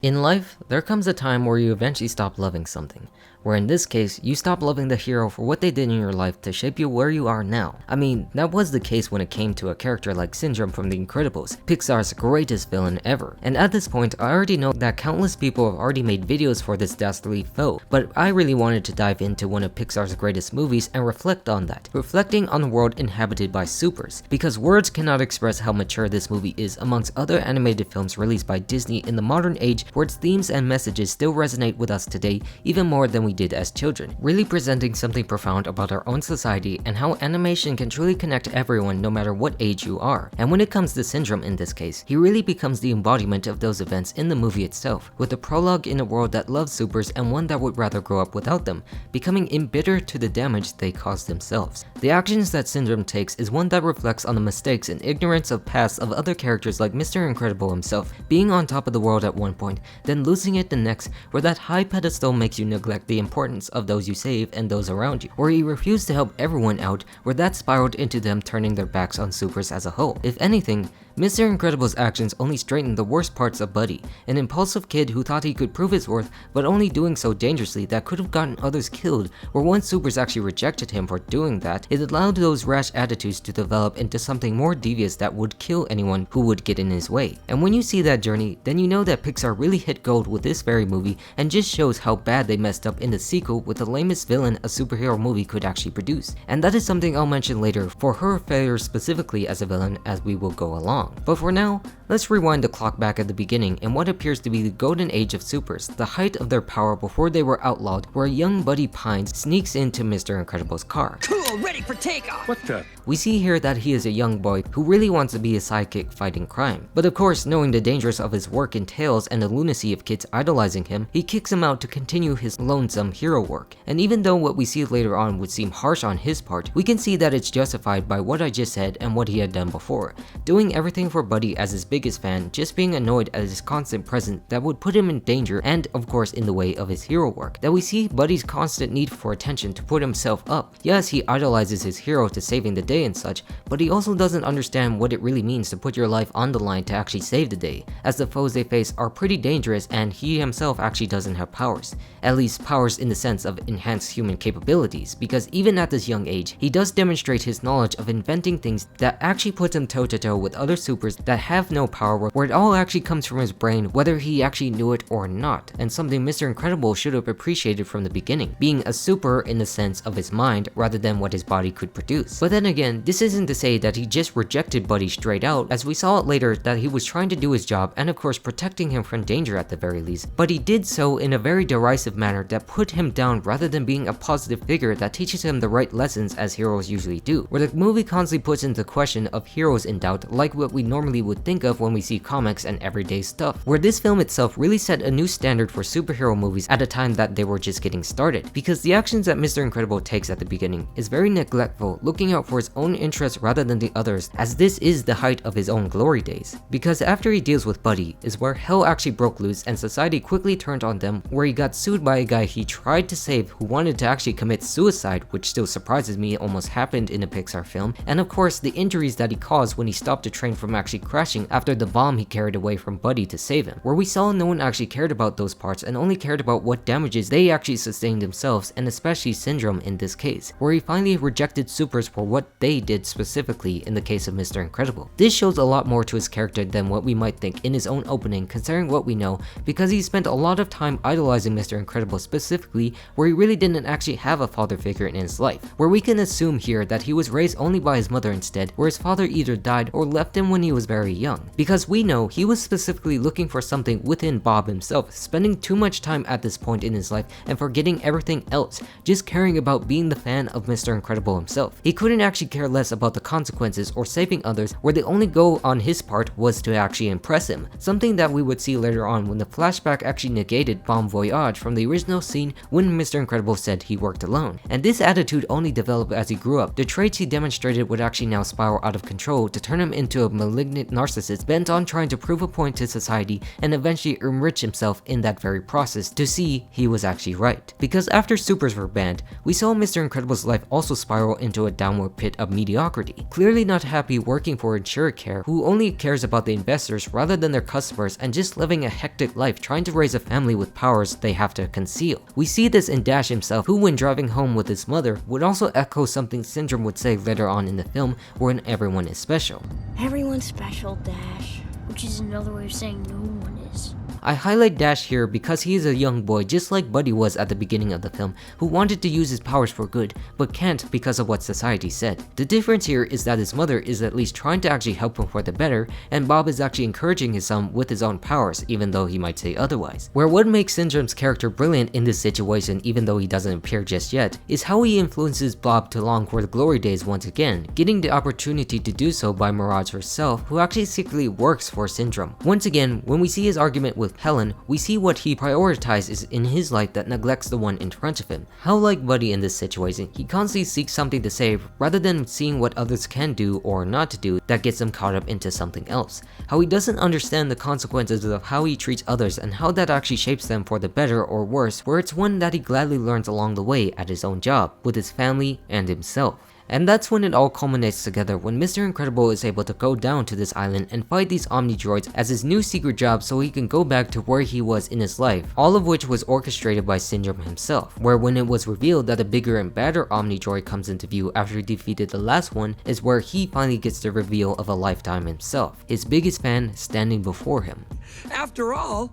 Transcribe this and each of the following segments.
In life, there comes a time where you eventually stop loving something, where in this case, you stop loving the hero for what they did in your life to shape you where you are now. I mean, that was the case when it came to a character like Syndrome from The Incredibles, Pixar's greatest villain ever. And at this point, I already know that countless people have already made videos for this dastardly foe, but I really wanted to dive into one of Pixar's greatest movies and reflect on that, reflecting on the world inhabited by supers, because words cannot express how mature this movie is amongst other animated films released by Disney in the modern age, where its themes and messages still resonate with us today even more than we did as children, really presenting something profound about our own society and how animation can truly connect everyone no matter what age you are. And when it comes to Syndrome in this case, he really becomes the embodiment of those events in the movie itself, with a prologue in a world that loves supers and one that would rather grow up without them, becoming embittered to the damage they cause themselves. The actions that Syndrome takes is one that reflects on the mistakes and ignorance of pasts of other characters like Mr. Incredible himself, being on top of the world at one point, then losing it the next, where that high pedestal makes you neglect the importance of those you save and those around you, or he refused to help everyone out, where that spiraled into them turning their backs on supers as a whole. If anything, Mr. Incredible's actions only straightened the worst parts of Buddy, an impulsive kid who thought he could prove his worth, but only doing so dangerously that could have gotten others killed, where once supers actually rejected him for doing that, it allowed those rash attitudes to develop into something more devious that would kill anyone who would get in his way. And when you see that journey, then you know that Pixar really hit gold with this very movie and just shows how bad they messed up in the sequel with the lamest villain a superhero movie could actually produce. And that is something I'll mention later for her failure specifically as a villain as we will go along. But for now, let's rewind the clock back at the beginning in what appears to be the golden age of supers, the height of their power before they were outlawed, where a young Buddy Pines sneaks into Mr. Incredible's car. Cool, ready for takeoff! What the? We see here that he is a young boy who really wants to be a sidekick fighting crime. But of course, knowing the dangers of his work entails and the lunacy of kids idolizing him, he kicks him out to continue his lonesome hero work. And even though what we see later on would seem harsh on his part, we can see that it's justified by what I just said and what he had done before. Doing everything for Buddy as his biggest fan, just being annoyed at his constant presence that would put him in danger and of course in the way of his hero work. That we see Buddy's constant need for attention to put himself up. Yes, he idolizes his hero to saving the day and such, but he also doesn't understand what it really means to put your life on the line to actually save the day, as the foes they face are pretty dangerous and he himself actually doesn't have powers. At least powers in the sense of enhanced human capabilities, because even at this young age, he does demonstrate his knowledge of inventing things that actually puts him toe-to-toe with other supers that have no power, where it all actually comes from his brain whether he actually knew it or not, and something Mr. Incredible should have appreciated from the beginning, being a super in the sense of his mind rather than what his body could produce. But then again, this isn't to say that he just rejected Buddy straight out, as we saw it later that he was trying to do his job and of course protecting him from danger at the very least, but he did so in a very derisive manner that put him down rather than being a positive figure that teaches him the right lessons as heroes usually do, where the movie constantly puts into question of heroes in doubt like what we normally would think of when we see comics and everyday stuff, where this film itself really set a new standard for superhero movies at a time that they were just getting started, because the actions that Mr. Incredible takes at the beginning is very neglectful, looking out for his own interests rather than the others, as this is the height of his own glory days. Because after he deals with Buddy is where hell actually broke loose and society quickly turned on them, where he got sued by a guy he tried to save who wanted to actually commit suicide, which still surprises me it almost happened in a Pixar film, and of course the injuries that he caused when he stopped the train from actually crashing after the bomb he carried away from Buddy to save him, where we saw no one actually cared about those parts and only cared about what damages they actually sustained themselves, and especially Syndrome in this case, where he finally rejected supers for what they did specifically in the case of Mr. Incredible. This shows a lot more to his character than what we might think in his own opening, considering what we know, because he spent a lot of time idolizing Mr. Incredible specifically, where he really didn't actually have a father figure in his life, where we can assume here that he was raised only by his mother instead, where his father either died or left him when he was very young, because we know he was specifically looking for something within Bob himself, spending too much time at this point in his life and forgetting everything else, just caring about being the fan of Mr. Incredible himself. He couldn't actually care less about the consequences or saving others, where the only goal on his part was to actually impress him, something that we would see later on when the flashback actually negated Bon Voyage from the original scene when Mr. Incredible said he worked alone. And this attitude only developed as he grew up. The traits he demonstrated would actually now spiral out of control to turn him into a malignant narcissist bent on trying to prove a point to society and eventually enrich himself in that very process to see he was actually right. Because after supers were banned, we saw Mr. Incredible's life also spiral into a downward pit of mediocrity. Clearly not happy working for InsureCare, who only cares about the investors rather than their customers, and just living a hectic life trying to raise a family with powers they have to conceal. We see this in Dash himself, who when driving home with his mother would also echo something Syndrome would say later on in the film, when everyone is special. Everyone's special, Dash. Which is another way of saying no one is. I highlight Dash here because he is a young boy just like Buddy was at the beginning of the film, who wanted to use his powers for good, but can't because of what society said. The difference here is that his mother is at least trying to actually help him for the better, and Bob is actually encouraging his son with his own powers, even though he might say otherwise. Where what makes Syndrome's character brilliant in this situation, even though he doesn't appear just yet, is how he influences Bob to long for the glory days once again, getting the opportunity to do so by Mirage herself, who actually secretly works for Syndrome. Once again, when we see his argument with Helen, we see what he prioritizes in his life that neglects the one in front of him. How like Buddy in this situation, he constantly seeks something to save rather than seeing what others can do or not to do that gets him caught up into something else. How he doesn't understand the consequences of how he treats others and how that actually shapes them for the better or worse, where it's one that he gladly learns along the way at his own job, with his family and himself. And that's when it all culminates together when Mr. Incredible is able to go down to this island and fight these Omni droids as his new secret job so he can go back to where he was in his life, all of which was orchestrated by Syndrome himself, where when it was revealed that a bigger and badder Omni droid comes into view after he defeated the last one is where he finally gets the reveal of a lifetime himself, his biggest fan standing before him. After all,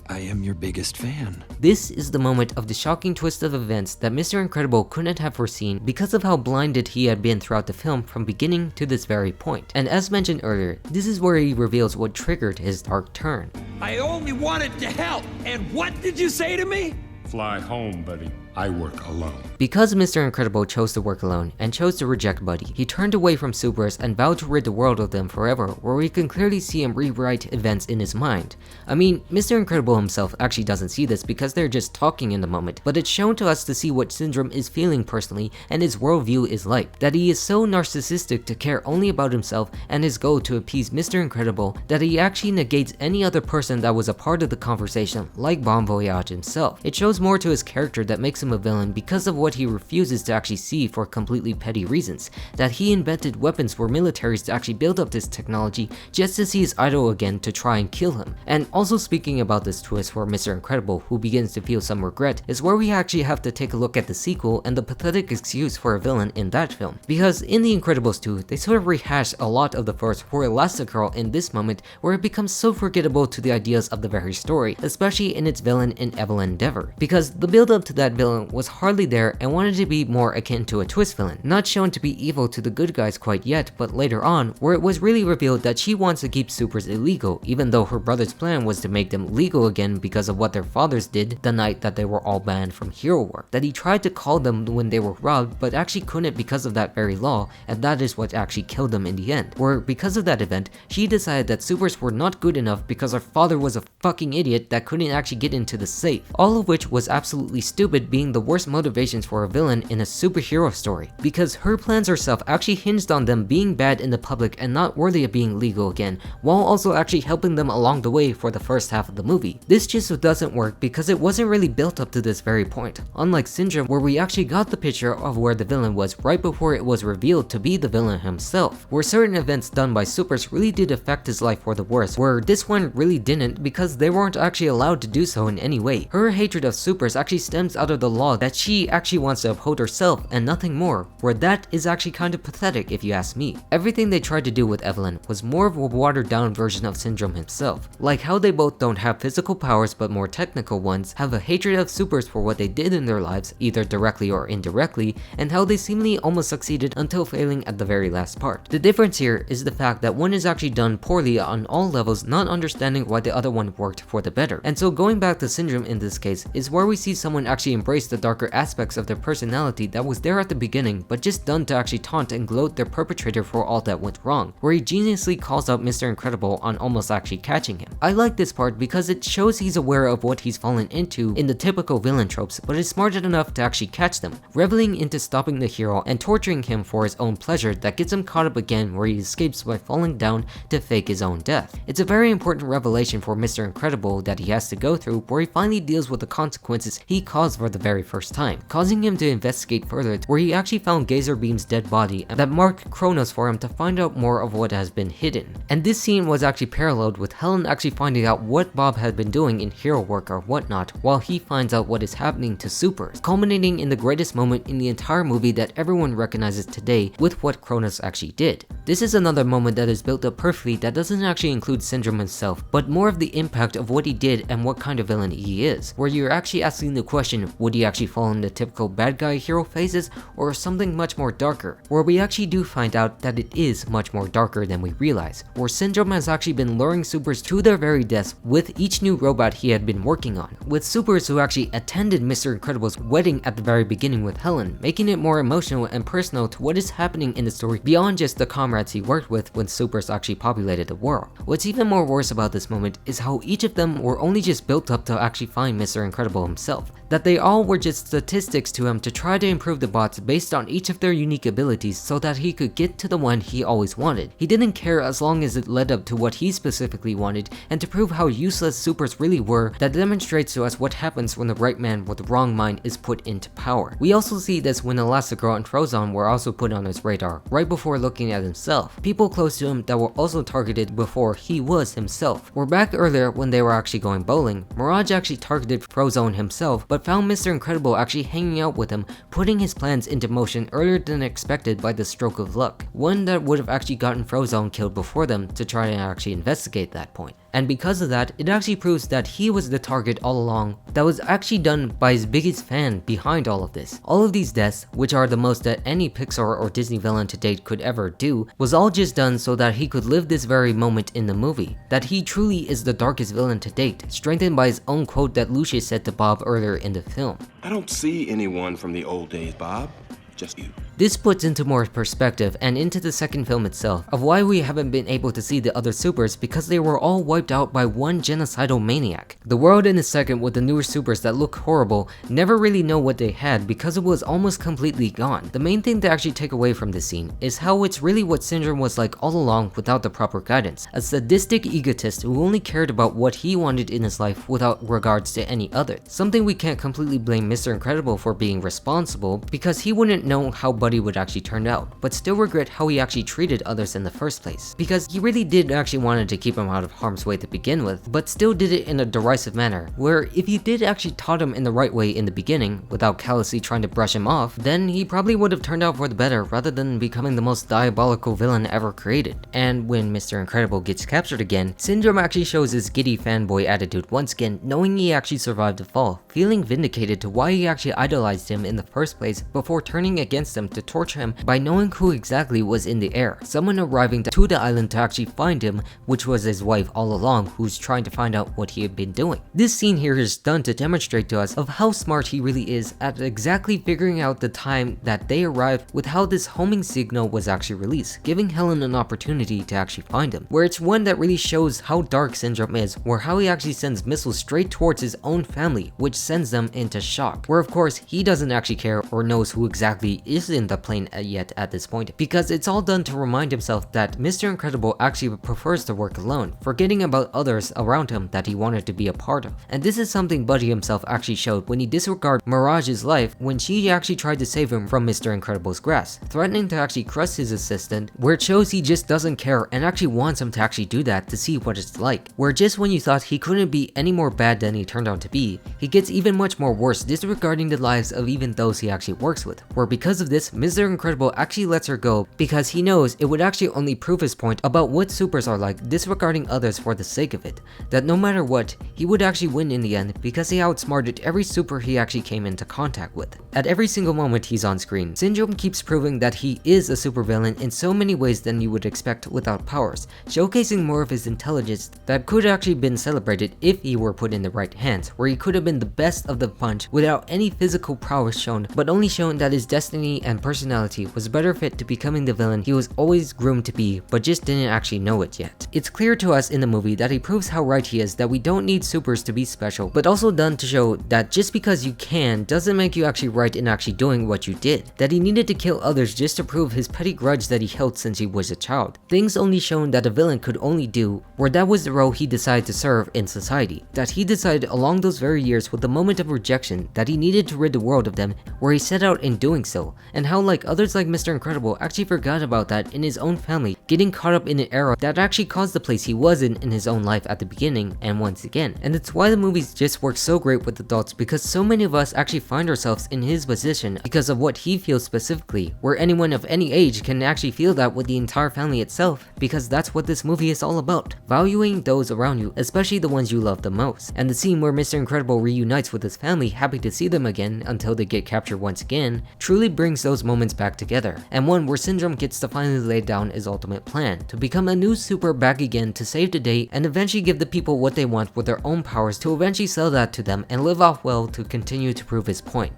I am your biggest fan. This is the moment of the shocking twist of events that Mr. Incredible couldn't have foreseen because of how blinded he had been throughout the film from beginning to this very point. And as mentioned earlier, this is where he reveals what triggered his dark turn. I only wanted to help, and what did you say to me? Fly home, buddy. I work alone. Because Mr. Incredible chose to work alone and chose to reject Buddy, he turned away from supers and vowed to rid the world of them forever, where we can clearly see him rewrite events in his mind. I mean, Mr. Incredible himself actually doesn't see this because they're just talking in the moment, but it's shown to us to see what Syndrome is feeling personally and his worldview is like, that he is so narcissistic to care only about himself and his goal to appease Mr. Incredible that he actually negates any other person that was a part of the conversation, like Bon Voyage himself. It shows more to his character that makes him a villain because of what he refuses to actually see for completely petty reasons, that he invented weapons for militaries to actually build up this technology just to see his idol again to try and kill him. And also speaking about this twist for Mr. Incredible, who begins to feel some regret, is where we actually have to take a look at the sequel and the pathetic excuse for a villain in that film. Because in The Incredibles 2, they sort of rehash a lot of the first for Elastigirl in this moment where it becomes so forgettable to the ideas of the very story, especially in its villain in Evelyn Endeavor. Because the build up to that villain was hardly there and wanted to be more akin to a twist villain, not shown to be evil to the good guys quite yet, but later on, where it was really revealed that she wants to keep supers illegal, even though her brother's plan was to make them legal again because of what their fathers did the night that they were all banned from hero work, that he tried to call them when they were robbed but actually couldn't because of that very law, and that is what actually killed them in the end, where because of that event, she decided that supers were not good enough because her father was a fucking idiot that couldn't actually get into the safe, all of which was absolutely stupid, being the worst motivations for a villain in a superhero story, because her plans herself actually hinged on them being bad in the public and not worthy of being legal again, while also actually helping them along the way for the first half of the movie. This just doesn't work because it wasn't really built up to this very point, unlike Syndrome where we actually got the picture of where the villain was right before it was revealed to be the villain himself, where certain events done by supers really did affect his life for the worse, where this one really didn't because they weren't actually allowed to do so in any way. Her hatred of supers actually stems out of the law that she actually wants to uphold herself and nothing more, where that is actually kind of pathetic if you ask me. Everything they tried to do with Evelyn was more of a watered down version of Syndrome himself, like how they both don't have physical powers but more technical ones, have a hatred of supers for what they did in their lives, either directly or indirectly, and how they seemingly almost succeeded until failing at the very last part. The difference here is the fact that one is actually done poorly on all levels, not understanding why the other one worked for the better. And so going back to Syndrome in this case is where we see someone actually embrace embrace the darker aspects of their personality that was there at the beginning, but just done to actually taunt and gloat their perpetrator for all that went wrong, where he geniusly calls out Mr. Incredible on almost actually catching him. I like this part because it shows he's aware of what he's fallen into in the typical villain tropes, but is smart enough to actually catch them, reveling into stopping the hero and torturing him for his own pleasure that gets him caught up again where he escapes by falling down to fake his own death. It's a very important revelation for Mr. Incredible that he has to go through, where he finally deals with the consequences he caused for the very first time, causing him to investigate further, where he actually found Gazer Beam's dead body and that marked Kronos for him to find out more of what has been hidden. And this scene was actually paralleled with Helen actually finding out what Bob had been doing in hero work or whatnot, while he finds out what is happening to Supers, culminating in the greatest moment in the entire movie that everyone recognizes today with what Kronos actually did. This is another moment that is built up perfectly that doesn't actually include Syndrome himself, but more of the impact of what he did and what kind of villain he is, where you're actually asking the question, would he actually fall in the typical bad guy hero phases or something much more darker, where we actually do find out that it is much more darker than we realize, where Syndrome has actually been luring Supers to their very deaths with each new robot he had been working on, with Supers who actually attended Mr. Incredible's wedding at the very beginning with Helen, making it more emotional and personal to what is happening in the story beyond just the comrades he worked with when Supers actually populated the world. What's even more worse about this moment is how each of them were only just built up to actually find Mr. Incredible himself, that they all were just statistics to him to try to improve the bots based on each of their unique abilities so that he could get to the one he always wanted. He didn't care as long as it led up to what he specifically wanted, and to prove how useless Supers really were, that demonstrates to us what happens when the right man with the wrong mind is put into power. We also see this when Elastigirl and Frozone were also put on his radar, right before looking at himself. People close to him that were also targeted before he was himself. We're back earlier when they were actually going bowling. Mirage actually targeted Frozone himself, but found Mr. Incredible actually hanging out with him, putting his plans into motion earlier than expected by the stroke of luck. One that would have actually gotten Frozone killed before them to try and actually investigate that point. And because of that, it actually proves that he was the target all along that was actually done by his biggest fan behind all of this. All of these deaths, which are the most that any Pixar or Disney villain to date could ever do, was all just done so that he could live this very moment in the movie, that he truly is the darkest villain to date, strengthened by his own quote that Lucius said to Bob earlier in the film. I don't see anyone from the old days, Bob. Just you. This puts into more perspective and into the second film itself of why we haven't been able to see the other Supers, because they were all wiped out by one genocidal maniac. The world in the second with the newer Supers that look horrible never really know what they had because it was almost completely gone. The main thing to actually take away from this scene is how it's really what Syndrome was like all along without the proper guidance, a sadistic egotist who only cared about what he wanted in his life without regards to any other. Something we can't completely blame Mr. Incredible for being responsible, because he wouldn't know how Buddy would actually turn out, but still regret how he actually treated others in the first place, because he really did actually wanted to keep him out of harm's way to begin with, but still did it in a derisive manner, where if you did actually taught him in the right way in the beginning, without callously trying to brush him off, then he probably would have turned out for the better rather than becoming the most diabolical villain ever created. And when Mr. Incredible gets captured again, Syndrome actually shows his giddy fanboy attitude once again, knowing he actually survived the fall, feeling vindicated to why he actually idolized him in the first place before turning against him to torture him by knowing who exactly was in the air, someone arriving to the island to actually find him, which was his wife all along, who's trying to find out what he had been doing. This scene here is done to demonstrate to us of how smart he really is at exactly figuring out the time that they arrived with how this homing signal was actually released, giving Helen an opportunity to actually find him, where it's one that really shows how dark Syndrome is, where how he actually sends missiles straight towards his own family, which sends them into shock, where of course he doesn't actually care or knows who exactly is in the plane yet at this point, because it's all done to remind himself that Mr. Incredible actually prefers to work alone, forgetting about others around him that he wanted to be a part of. And this is something Buddy himself actually showed when he disregarded Mirage's life when she actually tried to save him from Mr. Incredible's grasp, threatening to actually crush his assistant, where it shows he just doesn't care and actually wants him to actually do that to see what it's like, where just when you thought he couldn't be any more bad than he turned out to be, he gets even much more worse, disregarding the lives of even those he actually works with, where because of this, Mr. Incredible actually lets her go because he knows it would actually only prove his point about what supers are like, disregarding others for the sake of it. That no matter what, he would actually win in the end because he outsmarted every super he actually came into contact with. At every single moment he's on screen, Syndrome keeps proving that he is a supervillain in so many ways than you would expect without powers, showcasing more of his intelligence that could actually been celebrated if he were put in the right hands, where he could have been the best of the bunch without any physical prowess shown, but only shown that his destiny and personality was better fit to becoming the villain he was always groomed to be, but just didn't actually know it yet. It's clear to us in the movie that he proves how right he is that we don't need supers to be special, but also done to show that just because you can doesn't make you actually right in actually doing what you did. That he needed to kill others just to prove his petty grudge that he held since he was a child. Things only shown that a villain could only do, where that was the role he decided to serve in society. That he decided along those very years with the moment of rejection that he needed to rid the world of them, where he set out in doing so, and how like others like Mr. Incredible actually forgot about that in his own family, getting caught up in an era that actually caused the place he was in his own life at the beginning and once again. And it's why the movies just work so great with adults, because so many of us actually find ourselves in his position because of what he feels specifically, where anyone of any age can actually feel that with the entire family itself, because that's what this movie is all about. Valuing those around you, especially the ones you love the most. And the scene where Mr. Incredible reunites with his family, happy to see them again until they get captured once again, truly brings those moments back together. And one where Syndrome gets to finally lay down his ultimate plan, to become a new super back again to save the day and eventually give the people what they want with their own powers, to eventually sell that to them and live off well to continue to prove his point.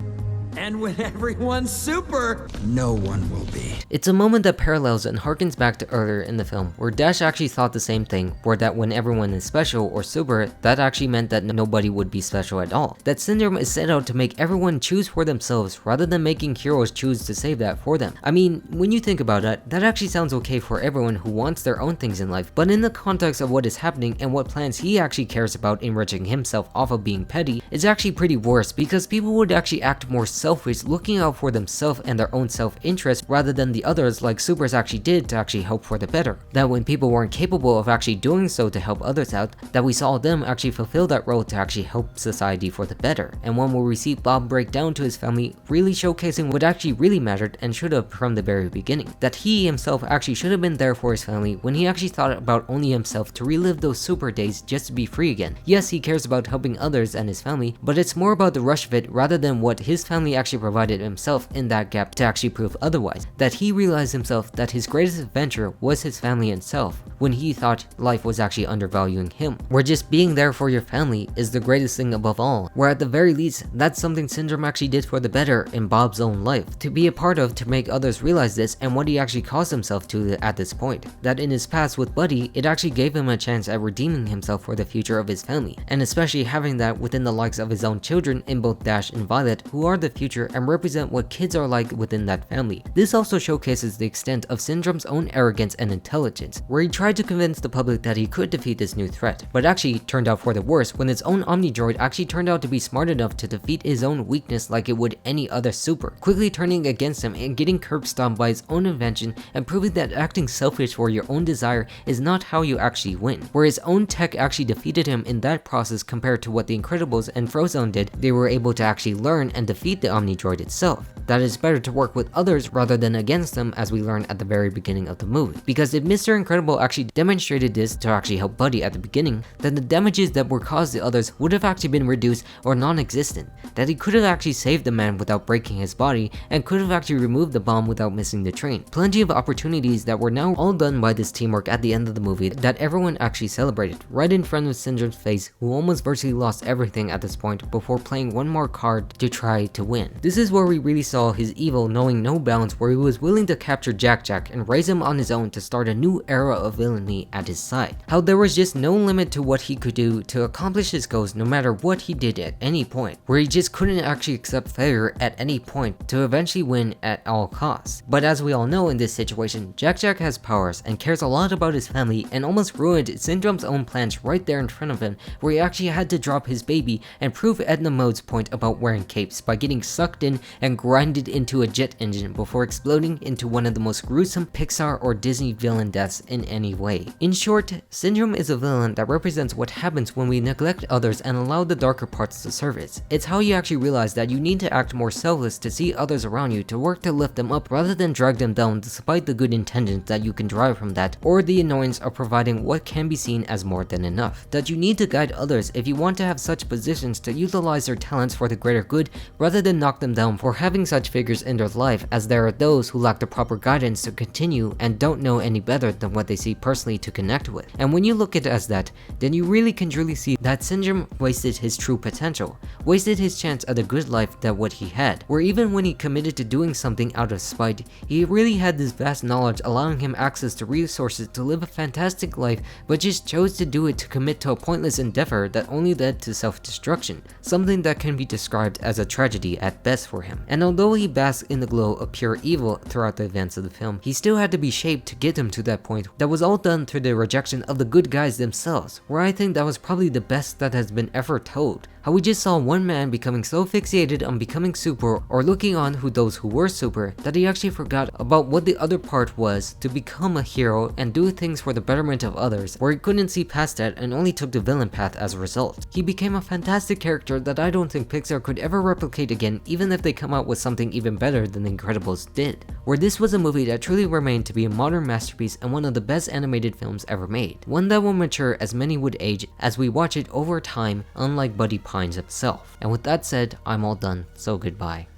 And when everyone's super, No one will be. It's a moment that parallels and harkens back to earlier in the film, where Dash actually thought the same thing, where that when everyone is special or super, that actually meant that nobody would be special at all. That Syndrome is set out to make everyone choose for themselves rather than making heroes choose to save that for them. I mean, when you think about it, that actually sounds okay for everyone who wants their own things in life, but in the context of what is happening and what plans he actually cares about enriching himself off of being petty, it's actually pretty worse, because people would actually act more selfish, looking out for themselves and their own self-interest rather than the others like supers actually did to actually help for the better. That when people weren't capable of actually doing so to help others out, that we saw them actually fulfill that role to actually help society for the better. And one where we see Bob break down to his family, really showcasing what actually really mattered and should have from the very beginning. That he himself actually should have been there for his family when he actually thought about only himself to relive those super days just to be free again. Yes, he cares about helping others and his family, but it's more about the rush of it rather than what his family actually provided himself in that gap to actually prove otherwise. That he realized himself that his greatest adventure was his family himself, when he thought life was actually undervaluing him. Where just being there for your family is the greatest thing above all, where at the very least, that's something Syndrome actually did for the better in Bob's own life, to be a part of to make others realize this and what he actually caused himself to at this point. That in his past with Buddy, it actually gave him a chance at redeeming himself for the future of his family, and especially having that within the likes of his own children in both Dash and Violet, who are the future and represent what kids are like within that family. This also showcases the extent of Syndrome's own arrogance and intelligence, where he tried to convince the public that he could defeat this new threat, but actually turned out for the worse when his own Omnidroid actually turned out to be smart enough to defeat his own weakness like it would any other super, quickly turning against him and getting curb stomped by his own invention and proving that acting selfish for your own desire is not how you actually win. Where his own tech actually defeated him in that process compared to what the Incredibles and Frozone did, they were able to actually learn and defeat the Omnidroid itself. That it's better to work with others rather than against them, as we learn at the very beginning of the movie. Because if Mr. Incredible actually demonstrated this to actually help Buddy at the beginning, then the damages that were caused to others would have actually been reduced or non-existent. That he could have actually saved the man without breaking his body and could have actually removed the bomb without missing the train. Plenty of opportunities that were now all done by this teamwork at the end of the movie that everyone actually celebrated, right in front of Syndrome's face, who almost virtually lost everything at this point before playing one more card to try to win. This is where we really saw his evil knowing no bounds, where he was willing to capture Jack and raise him on his own to start a new era of villainy at his side. How there was just no limit to what he could do to accomplish his goals no matter what he did at any point, where he just couldn't actually accept failure at any point to eventually win at all costs. But as we all know in this situation, Jack has powers and cares a lot about his family and almost ruined Syndrome's own plans right there in front of him, where he actually had to drop his baby and prove Edna Mode's point about wearing capes by getting sucked in and grinded into a jet engine before exploding into one of the most gruesome Pixar or Disney villain deaths in any way. In short, Syndrome is a villain that represents what happens when we neglect others and allow the darker parts to surface. It's how you actually realize that you need to act more selfless to see others around you, to work to lift them up rather than drag them down, despite the good intentions that you can derive from that, or the annoyance of providing what can be seen as more than enough. That you need to guide others if you want to have such positions to utilize their talents for the greater good rather than knock them down for having such figures in their life, as there are those who lack the proper guidance to continue and don't know any better than what they see personally to connect with. And when you look at it as that, then you really can truly see that Syndrome wasted his true potential, wasted his chance at a good life that what he had, where even when he committed to doing something out of spite, he really had this vast knowledge allowing him access to resources to live a fantastic life, but just chose to do it to commit to a pointless endeavor that only led to self-destruction, something that can be described as a tragedy at best for him. And although he basks in the glow of pure evil throughout the events of the film, he still had to be shaped to get him to that point that was all done through the rejection of the good guys themselves, where I think that was probably the best that has been ever told. How we just saw one man becoming so fixated on becoming super or looking on who those who were super that he actually forgot about what the other part was to become a hero and do things for the betterment of others, where he couldn't see past that and only took the villain path as a result. He became a fantastic character that I don't think Pixar could ever replicate again, even if they come out with something even better than The Incredibles did, where this was a movie that truly remained to be a modern masterpiece and one of the best animated films ever made, one that will mature as many would age as we watch it over time, unlike Buddy Pines himself. And with that said, I'm all done, so goodbye.